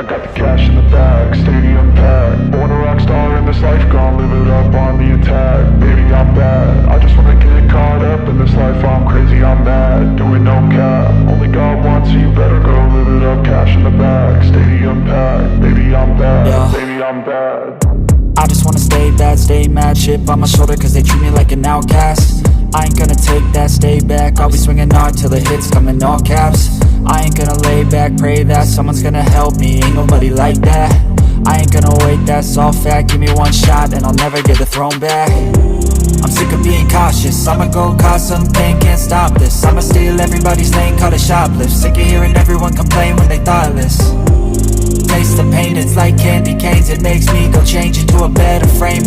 I got the cash in the bag, stadium packed. Born a rock star in this life, gon' live it up on the attack. Baby, I'm bad, I just wanna get caught up in this life. I'm crazy, I'm mad, doing no cap. Only God wants, so you better go live it up. Cash in the bag, stadium packed. Baby, I'm bad, Yeah. baby, I'm bad. I just wanna stay bad, stay mad. Chip on my shoulder cause they treat me like an outcast. I ain't gonna take that, stay back. I'll be swinging hard till the hits come in all caps. I ain't gonna lay back, pray that someone's gonna help me. Ain't nobody like that. I ain't gonna wait, that's all fact. Give me one shot and I'll never get the throne back. I'm sick of being cautious, I'ma go cause something, can't stop this. I'ma steal everybody's lane, call it shoplift. Sick of hearing everyone complain when they thoughtless. Taste the pain, it's like candy canes. It makes me go change into a better frame.